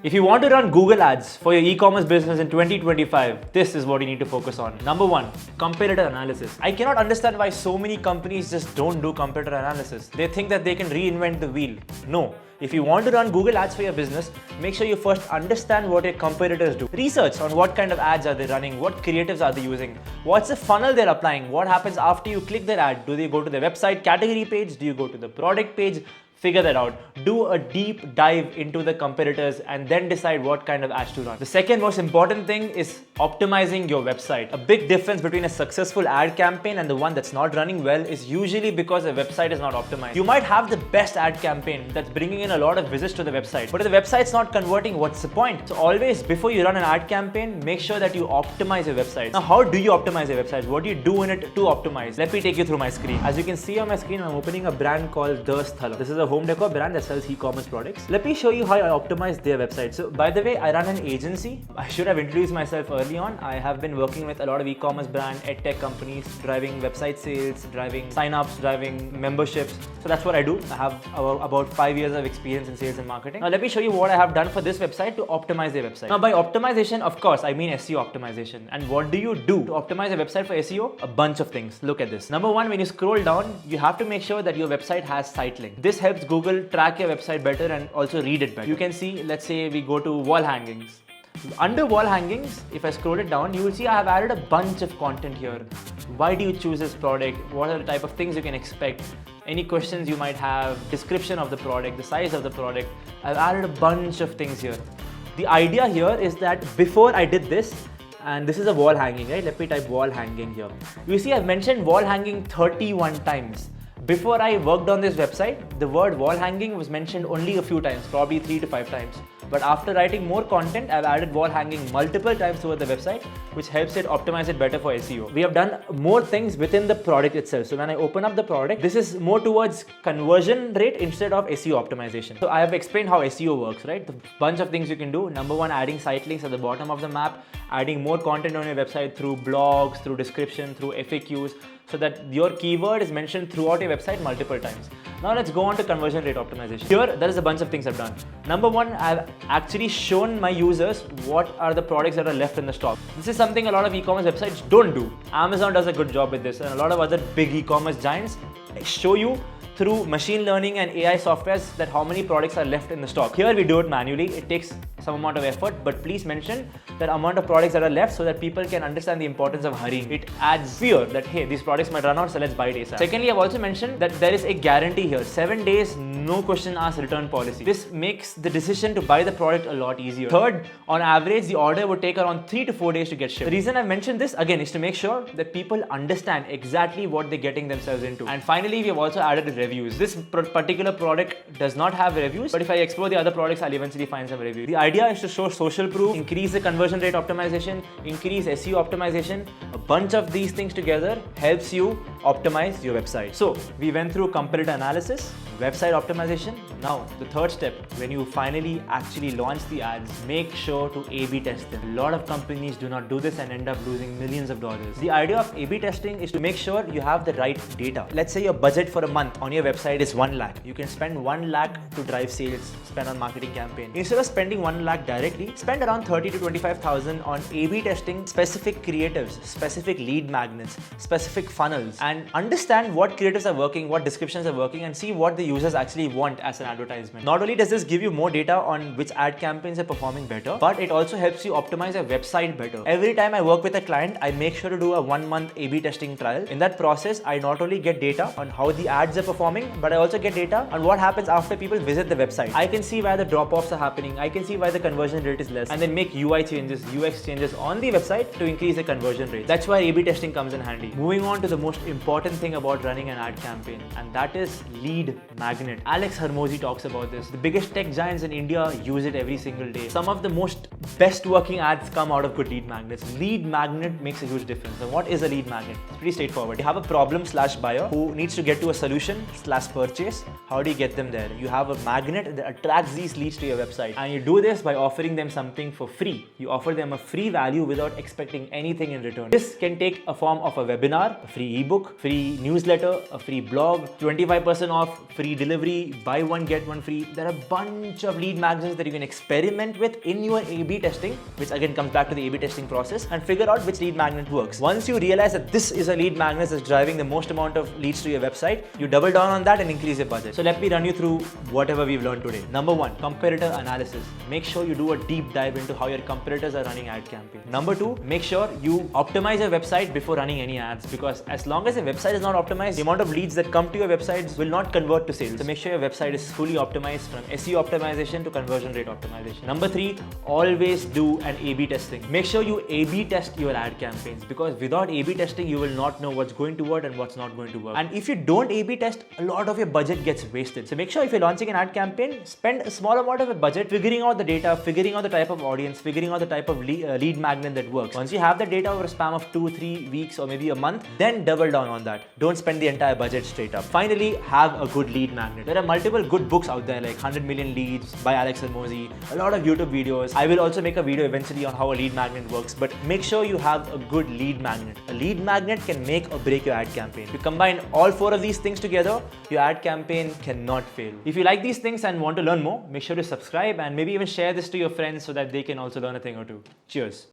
If you want to run Google ads for your e-commerce business in 2025, this is what you need to focus on. Number one, competitor analysis. I cannot understand why so many companies just don't do competitor analysis. They think that they can reinvent the wheel. No. If you want to run Google ads for your business, make sure you first understand what your competitors do. Research on what kind of ads are they running, what creatives are they using, what's the funnel they're applying, what happens after you click their ad. Do they go to their website category page? Do you go to the product page? Figure that out. Do a deep dive into the competitors and then decide what kind of ads to run. The second most important thing is optimizing your website. A big difference between a successful ad campaign and the one that's not running well is usually because the website is not optimized. You might have the best ad campaign that's bringing in a lot of visits to the website, but if the website's not converting, what's the point? So always, before you run an ad campaign, make sure that you optimize your website. Now, how do you optimize your website? What do you do in it to optimize? Let me take you through my screen. As you can see on my screen, I'm opening a brand called The Sthala. This is a home decor brand that sells e-commerce products. Let me show you how I optimize their website. So by the way, I run an agency. I should have introduced myself early on. I have been working with a lot of e-commerce brand, edtech companies, driving website sales, driving sign-ups, driving memberships. So that's what I do. I have about 5 years of experience in sales and marketing. Now let me show you what I have done for this website to optimize their website. Now by optimization, of course, I mean SEO optimization. And what do you do to optimize a website for SEO? A bunch of things. Look at this. Number one, when you scroll down, you have to make sure that your website has site link. This helps Google track your website better and also read it better. You can see, let's say we go to wall hangings. Under wall hangings, if I scroll it down, you will see I have added a bunch of content here. Why do you choose this product? What are the type of things you can expect? Any questions you might have, description of the product, the size of the product. I've added a bunch of things here. The idea here is that before I did this, and this is a wall hanging, right? Let me type wall hanging here. You see, I've mentioned wall hanging 31 times. Before I worked on this website, the word wall hanging was mentioned only a few times, probably 3 to 5 times. But after writing more content, I've added wall hanging multiple times over the website, which helps it optimize it better for SEO. We have done more things within the product itself. So when I open up the product, this is more towards conversion rate instead of SEO optimization. So I have explained how SEO works, right? The bunch of things you can do. Number one, adding site links at the bottom of the map, adding more content on your website through blogs, through description, through FAQs, so that your keyword is mentioned throughout your website multiple times. Now let's go on to conversion rate optimization. Here, there is a bunch of things I've done. Number one, I've actually shown my users what are the products that are left in the stock. This is something a lot of e-commerce websites don't do. Amazon does a good job with this, and a lot of other big e-commerce giants show you through machine learning and AI softwares that how many products are left in the stock. Here we do it manually. It takes some amount of effort, but please mention that amount of products that are left so that people can understand the importance of hurrying. It adds fear that, hey, these products might run out, so let's buy it ASAP. Secondly, I've also mentioned that there is a guarantee here. 7 days, no question asked return policy. This makes the decision to buy the product a lot easier. Third, on average, the order would take around 3 to 4 days to get shipped. The reason I've mentioned this, again, is to make sure that people understand exactly what they're getting themselves into. And finally, we have also added reviews. This particular product does not have reviews, but if I explore the other products, I'll eventually find some reviews. The idea is to show social proof, increase the conversion rate optimization, increase SEO optimization. A bunch of these things together helps you optimize your website. So we went through competitor analysis, website optimization. Now the third step, when you finally actually launch the ads, make sure to A/B test them. A lot of companies do not do this and end up losing millions of dollars. The idea of A/B testing is to make sure you have the right data. Let's say your budget for a month on your website is 1 lakh. You can spend 1 lakh to drive sales, spend on marketing campaign. Instead of spending 1 lakh directly, spend around 30 to 25,000 on A/B testing specific creatives, specific lead magnets, specific funnels, and understand what creatives are working, what descriptions are working, and see what the users actually want as an advertisement. Not only does this give you more data on which ad campaigns are performing better, but it also helps you optimize your website better. Every time I work with a client, I make sure to do a 1-month A/B testing trial. In that process, I not only get data on how the ads are performing, but I also get data on what happens after people visit the website. I can see where the drop-offs are happening. I can see why the conversion rate is less, and then make UI changes, UX changes on the website to increase the conversion rate. That's why A/B testing comes in handy. Moving on to the most important thing about running an ad campaign, and that is lead magnet. Alex Hormozi talks about this. The biggest tech giants in India use it every single day. Some of the most best working ads come out of good lead magnets. Lead magnet makes a huge difference. And what is a lead magnet? It's pretty straightforward. You have a problem/buyer who needs to get to a solution/purchase. How do you get them there? You have a magnet that attracts these leads to your website, and you do this by offering them something for free. You offer them a free value without expecting anything in return. This can take a form of a webinar, a free ebook, ebook, free newsletter, a free blog, 25% off, free delivery, buy one get one free. There are a bunch of lead magnets that you can experiment with in your A/B testing, which again comes back to the A/B testing process, and figure out which lead magnet works. Once you realize that this is a lead magnet that's driving the most amount of leads to your website, you double down on that and increase your budget. So let me run you through whatever we've learned today. Number one, competitor analysis. Make sure you do a deep dive into how your competitors are running ad campaigns. Number two, make sure you optimize your website before running any ads, because as long as your website is not optimized, the amount of leads that come to your websites will not convert to sales. So make sure your website is fully optimized, from SEO optimization to conversion rate optimization. Number three, always do an A/B testing. Make sure you A/B test your ad campaigns, because without A/B testing, you will not know what's going to work and what's not going to work. And if you don't A/B test, a lot of your budget gets wasted. So make sure if you're launching an ad campaign, spend a small amount of a budget figuring out the data, figuring out the type of audience, figuring out the type of lead magnet that works. Once you have the data over a span of 2-3 weeks or maybe a month, then double down on that. Don't spend the entire budget straight up. Finally, have a good lead magnet. There are multiple good books out there like 100 Million Leads by Alex Hormozi, a lot of YouTube videos. I will also make a video eventually on how a lead magnet works, but make sure you have a good lead magnet. A lead magnet can make or break your ad campaign. If you combine all four of these things together, your ad campaign cannot fail. If you like these things and want to learn more, make sure to subscribe and maybe even share this to your friends so that they can also learn a thing or two. Cheers.